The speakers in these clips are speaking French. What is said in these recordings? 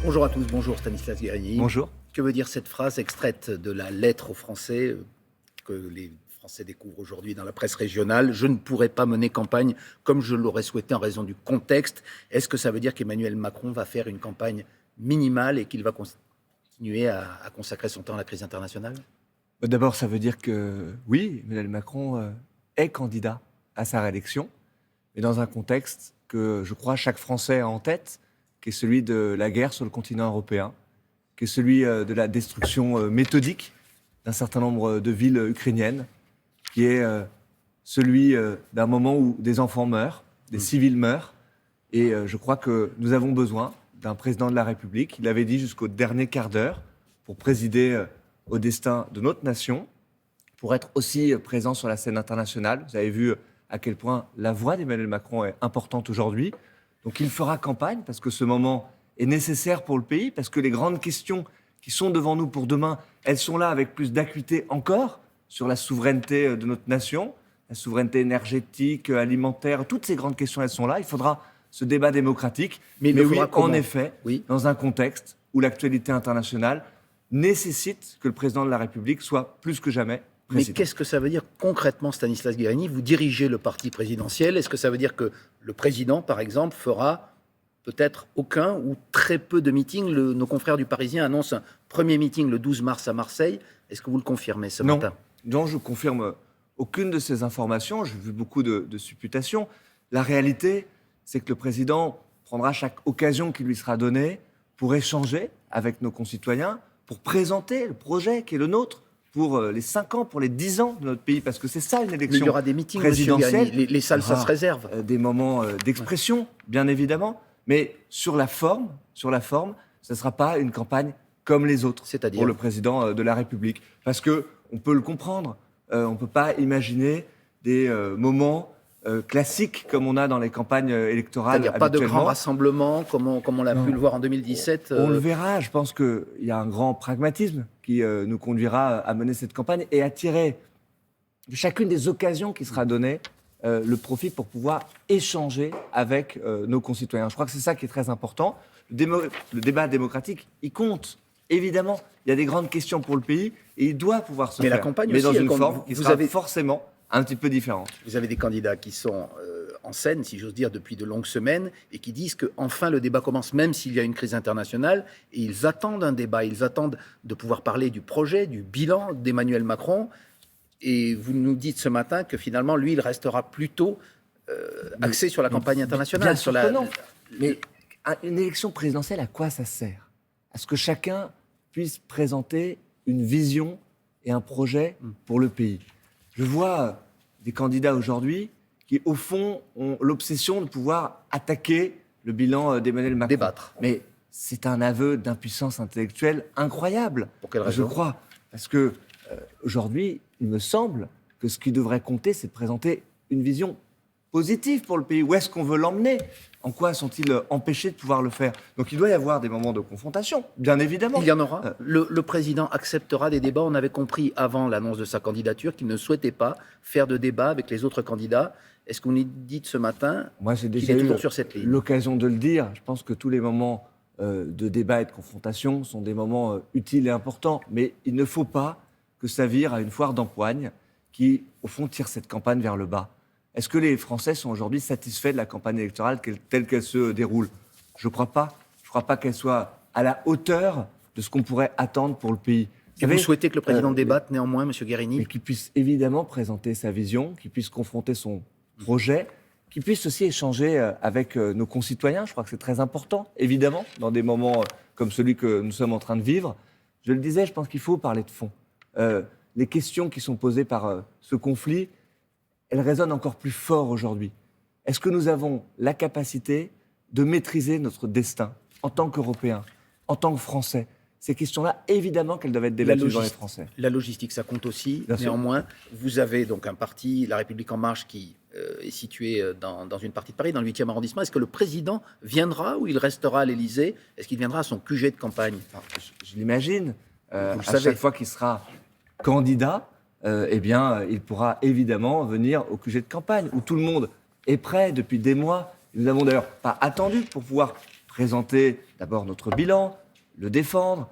Bonjour à tous, bonjour Stanislas Guerini. Bonjour. Que veut dire cette phrase extraite de la lettre aux Français que les Français découvrent aujourd'hui dans la presse régionale? Je ne pourrai pas mener campagne comme je l'aurais souhaité en raison du contexte. Est-ce que ça veut dire qu'Emmanuel Macron va faire une campagne minimale et qu'il va continuer à consacrer son temps à la crise internationale? D'abord, ça veut dire que oui, Emmanuel Macron est candidat à sa réélection, mais dans un contexte que je crois chaque Français a en tête, qui est celui de la guerre sur le continent européen, qui est celui de la destruction méthodique d'un certain nombre de villes ukrainiennes, qui est celui d'un moment où des enfants meurent, des civils meurent. Et je crois que nous avons besoin d'un président de la République, il l'avait dit jusqu'au dernier quart d'heure, pour présider au destin de notre nation, pour être aussi présent sur la scène internationale. Vous avez vu à quel point la voix d'Emmanuel Macron est importante aujourd'hui. Donc il fera campagne parce que ce moment est nécessaire pour le pays, parce que les grandes questions qui sont devant nous pour demain, elles sont là avec plus d'acuité encore sur la souveraineté de notre nation, la souveraineté énergétique, alimentaire, toutes ces grandes questions, elles sont là. Il faudra ce débat démocratique. Mais oui, en effet, dans un contexte où l'actualité internationale nécessite que le président de la République soit plus que jamais président. Mais qu'est-ce que ça veut dire concrètement, Stanislas Guerini? Vous dirigez le parti présidentiel. Est-ce que ça veut dire que le président, par exemple, fera peut-être aucun ou très peu de meetings? Nos confrères du Parisien annoncent un premier meeting le 12 mars à Marseille. Est-ce que vous le confirmez ce matin? Non, je confirme aucune de ces informations. J'ai vu beaucoup de supputations. La réalité, c'est que le président prendra chaque occasion qui lui sera donnée pour échanger avec nos concitoyens, pour présenter le projet qui est le nôtre pour les 5 ans, pour les 10 ans de notre pays, parce que c'est ça une élection présidentielle. Il y aura des meetings présidentiels. Les salles, ça se réserve. Des moments d'expression, bien évidemment, mais sur la forme, ce ne sera pas une campagne comme les autres pour le président de la République. Parce qu'on peut le comprendre, on ne peut pas imaginer des moments classiques comme on a dans les campagnes électorales. C'est-à-dire pas de grands rassemblements comme on l'a pu le voir en 2017. On le verra. Je pense qu'il y a un grand pragmatisme qui nous conduira à mener cette campagne et à tirer de chacune des occasions qui sera donnée le profit pour pouvoir échanger avec nos concitoyens. Je crois que c'est ça qui est très important. Le débat démocratique, il compte. Évidemment, il y a des grandes questions pour le pays et il doit pouvoir se faire. La campagne mais aussi, dans une forme qui sera forcément un petit peu différente. Vous avez des candidats qui sont en scène, si j'ose dire, depuis de longues semaines et qui disent qu'enfin le débat commence, même s'il y a une crise internationale. Et ils attendent un débat, ils attendent de pouvoir parler du projet, du bilan d'Emmanuel Macron. Et vous nous dites ce matin que finalement, lui, il restera plutôt axé sur la campagne internationale. Bien sûr que non. Mais une élection présidentielle, à quoi ça sert? À ce que chacun puisse présenter une vision et un projet pour le pays. Je vois des candidats aujourd'hui qui, au fond, ont l'obsession de pouvoir attaquer le bilan d'Emmanuel Macron. Débattre. Mais c'est un aveu d'impuissance intellectuelle incroyable. Pour quelle raison? Je crois. Parce que aujourd'hui, il me semble que ce qui devrait compter, c'est de présenter une vision positive pour le pays. Où est-ce qu'on veut l'emmener? En quoi sont-ils empêchés de pouvoir le faire? Donc il doit y avoir des moments de confrontation, bien évidemment. Il y en aura. Le président acceptera des débats. On avait compris avant l'annonce de sa candidature qu'il ne souhaitait pas faire de débat avec les autres candidats. Est-ce qu'on nous dit ce matin qu'il est toujours sur cette ligne? L'occasion de le dire. Je pense que tous les moments de débat et de confrontation sont des moments utiles et importants. Mais il ne faut pas que ça vire à une foire d'empoigne qui, au fond, tire cette campagne vers le bas. Est-ce que les Français sont aujourd'hui satisfaits de la campagne électorale telle qu'elle se déroule? Je ne crois pas. Je ne crois pas qu'elle soit à la hauteur de ce qu'on pourrait attendre pour le pays. Vous souhaitez que le président débatte néanmoins, M. Guerini? Mais qu'il puisse évidemment présenter sa vision, qu'il puisse confronter son projet, qu'il puisse aussi échanger avec nos concitoyens. Je crois que c'est très important, évidemment, dans des moments comme celui que nous sommes en train de vivre. Je le disais, je pense qu'il faut parler de fond. Les questions qui sont posées par ce conflit, elles résonnent encore plus fort aujourd'hui. Est-ce que nous avons la capacité de maîtriser notre destin en tant qu'Européens, en tant que Français? Ces questions-là, évidemment qu'elles doivent être débattues dans les Français. La logistique, ça compte aussi. Néanmoins, vous avez donc un parti, La République En Marche, qui est situé dans une partie de Paris, dans le 8e arrondissement. Est-ce que le président viendra ou il restera à l'Élysée? Est-ce qu'il viendra à son QG de campagne? Je l'imagine. À chaque fois qu'il sera candidat, eh bien, il pourra évidemment venir au QG de campagne, où tout le monde est prêt depuis des mois. Nous n'avons d'ailleurs pas attendu pour pouvoir présenter d'abord notre bilan, le défendre,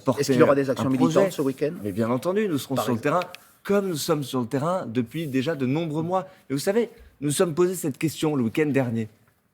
porter Est-ce qu'il y aura des actions un projet. militantes ce week-end? Mais bien entendu, nous serons Par sur le terrain, comme nous sommes sur le terrain depuis déjà de nombreux mois. Et vous savez, nous nous sommes posé cette question le week-end dernier,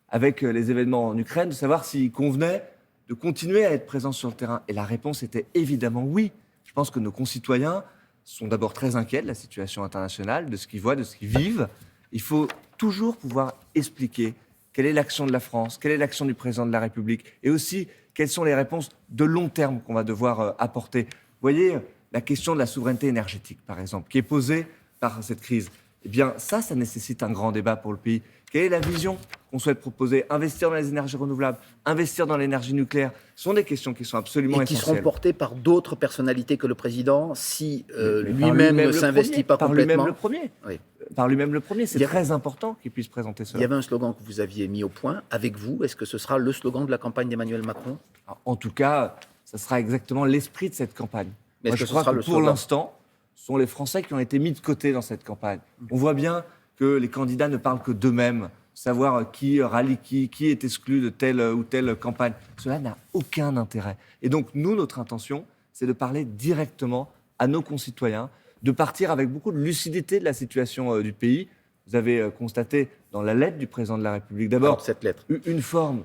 avec les événements en Ukraine, de savoir s'il convenait de continuer à être présents sur le terrain. Et la réponse était évidemment oui. Je pense que nos concitoyens sont d'abord très inquiets de la situation internationale, de ce qu'ils voient, de ce qu'ils vivent. Il faut toujours pouvoir expliquer quelle est l'action de la France, quelle est l'action du président de la République, et aussi quelles sont les réponses de long terme qu'on va devoir apporter. Vous voyez, la question de la souveraineté énergétique, par exemple, qui est posée par cette crise. Eh bien, ça nécessite un grand débat pour le pays. Quelle est la vision qu'on souhaite proposer? Investir dans les énergies renouvelables, investir dans l'énergie nucléaire, ce sont des questions qui sont absolument et qui essentielles. seront portées par d'autres personnalités que le président si Mais lui-même ne s'investit pas par complètement. lui-même le premier. Oui. Par lui-même le premier. C'est Il y avait- très important qu'il puisse présenter Il y cela. avait un slogan que vous aviez mis au point avec vous. Est-ce que ce sera le slogan de la campagne d'Emmanuel Macron? Alors, en tout cas, ça sera exactement l'esprit de cette campagne. Mais Moi, est-ce je que ce crois sera que le pour slogan? l'instant, ce sont les Français qui ont été mis de côté dans cette campagne. On voit bien que les candidats ne parlent que d'eux-mêmes, savoir qui rallie qui est exclu de telle ou telle campagne. Cela n'a aucun intérêt. Et donc, nous, notre intention, c'est de parler directement à nos concitoyens, de partir avec beaucoup de lucidité de la situation du pays. Vous avez constaté dans la lettre du président de la République, d'abord, Alors, cette lettre. une forme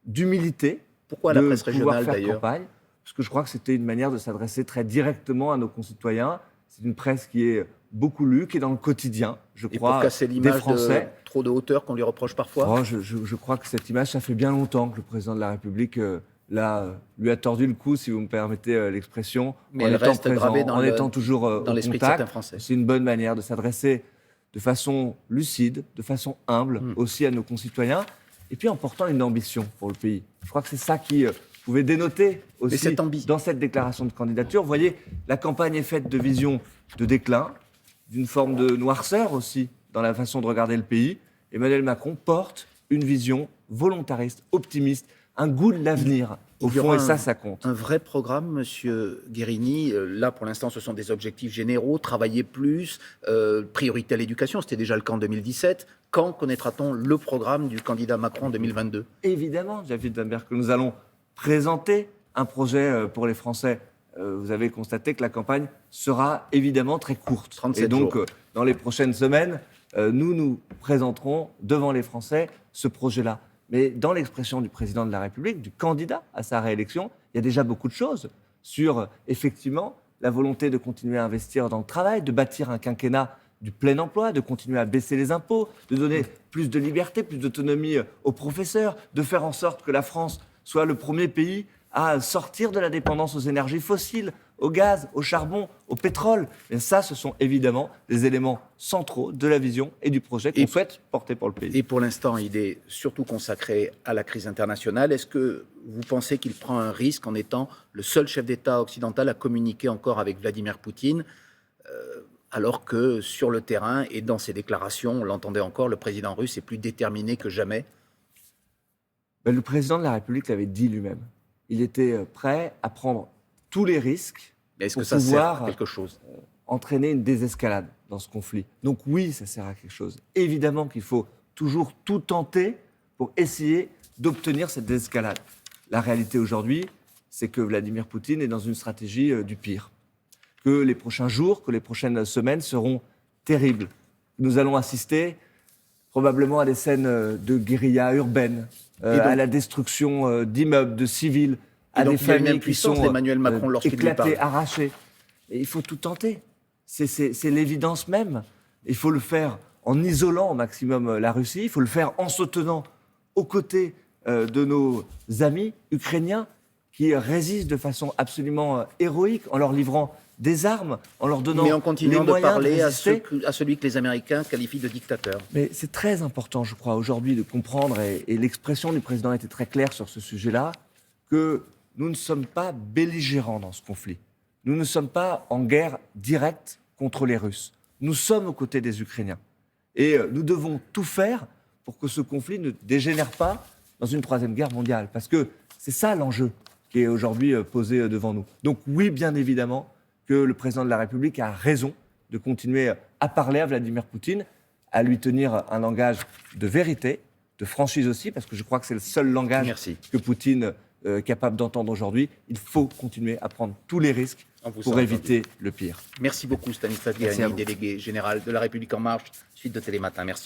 d'humilité. Pourquoi la de presse pouvoir régionale faire d'ailleurs? campagne, parce que je crois que c'était une manière de s'adresser très directement à nos concitoyens. C'est une presse qui est beaucoup lue, qui est dans le quotidien, je Et pour crois, casser des l'image de Français. trop de hauteur qu'on lui reproche parfois? Oh, je crois que cette image, ça fait bien longtemps que le président de la République lui a tordu le cou, si vous me permettez l'expression, Mais en elle étant reste présent, gravée dans en le- étant toujours dans au l'esprit de contact. certains Français. C'est une bonne manière de s'adresser de façon lucide, de façon humble aussi à nos concitoyens, et puis en portant une ambition pour le pays. Je crois que c'est ça qui pouvait dénoter aussi cette dans cette déclaration de candidature. Vous voyez, la campagne est faite de visions de déclin, d'une forme de noirceur aussi dans la façon de regarder le pays. Emmanuel Macron porte une vision volontariste, optimiste, un goût de l'avenir, au Il y fond, aura et ça compte. Un vrai programme, Monsieur Guérini. Là, pour l'instant, ce sont des objectifs généraux, travailler plus, priorité à l'éducation, c'était déjà le cas en 2017. Quand connaîtra-t-on le programme du candidat Macron en 2022? Évidemment, David Dambert, que nous allons présenter un projet pour les Français. Vous avez constaté que la campagne sera évidemment très courte. 37 et donc, jours. dans les prochaines semaines, nous présenterons devant les Français ce projet-là. Mais dans l'expression du président de la République, du candidat à sa réélection, il y a déjà beaucoup de choses sur, effectivement, la volonté de continuer à investir dans le travail, de bâtir un quinquennat du plein emploi, de continuer à baisser les impôts, de donner plus de liberté, plus d'autonomie aux professeurs, de faire en sorte que la France soit le premier pays à sortir de la dépendance aux énergies fossiles, au gaz, au charbon, au pétrole. Et ça, ce sont évidemment des éléments centraux de la vision et du projet qu'on souhaite porter pour le pays. Et pour l'instant, il est surtout consacré à la crise internationale. Est-ce que vous pensez qu'il prend un risque en étant le seul chef d'État occidental à communiquer encore avec Vladimir Poutine, alors que sur le terrain et dans ses déclarations, on l'entendait encore, le président russe est plus déterminé que jamais? Le président de la République l'avait dit lui-même. Il était prêt à prendre tous les risques Est-ce que pour ça sert pouvoir à quelque chose? entraîner une désescalade dans ce conflit. Donc oui, ça sert à quelque chose. Évidemment qu'il faut toujours tout tenter pour essayer d'obtenir cette désescalade. La réalité aujourd'hui, c'est que Vladimir Poutine est dans une stratégie du pire. Que les prochains jours, que les prochaines semaines seront terribles. Nous allons assister probablement à des scènes de guérilla urbaine, à la destruction d'immeubles, de civils, à des familles qui sont d'Emmanuel Macron lorsqu'il lui éclatées, parle. arrachées. Et il faut tout tenter. C'est l'évidence même. Il faut le faire en isolant au maximum la Russie. Il faut le faire en se tenant aux côtés de nos amis ukrainiens qui résistent de façon absolument héroïque en leur livrant des armes, en leur donnant Mais en les continuant de moyens parler à résister. celui que les Américains qualifient de dictateur. Mais c'est très important, je crois, aujourd'hui de comprendre, et l'expression du président était très claire sur ce sujet-là, que nous ne sommes pas belligérants dans ce conflit. Nous ne sommes pas en guerre directe contre les Russes. Nous sommes aux côtés des Ukrainiens. Et nous devons tout faire pour que ce conflit ne dégénère pas dans une troisième guerre mondiale. Parce que c'est ça l'enjeu qui est aujourd'hui posé devant nous. Donc oui, bien évidemment, que le président de la République a raison de continuer à parler à Vladimir Poutine, à lui tenir un langage de vérité, de franchise aussi, parce que je crois que c'est le seul langage Merci. que Poutine est capable d'entendre aujourd'hui. Il faut continuer à prendre tous les risques On vous pour sent éviter entendu. le pire. Merci beaucoup Stanislas Merci à Guérini, vous. délégué général de La République En Marche, suite de Télématin. Merci.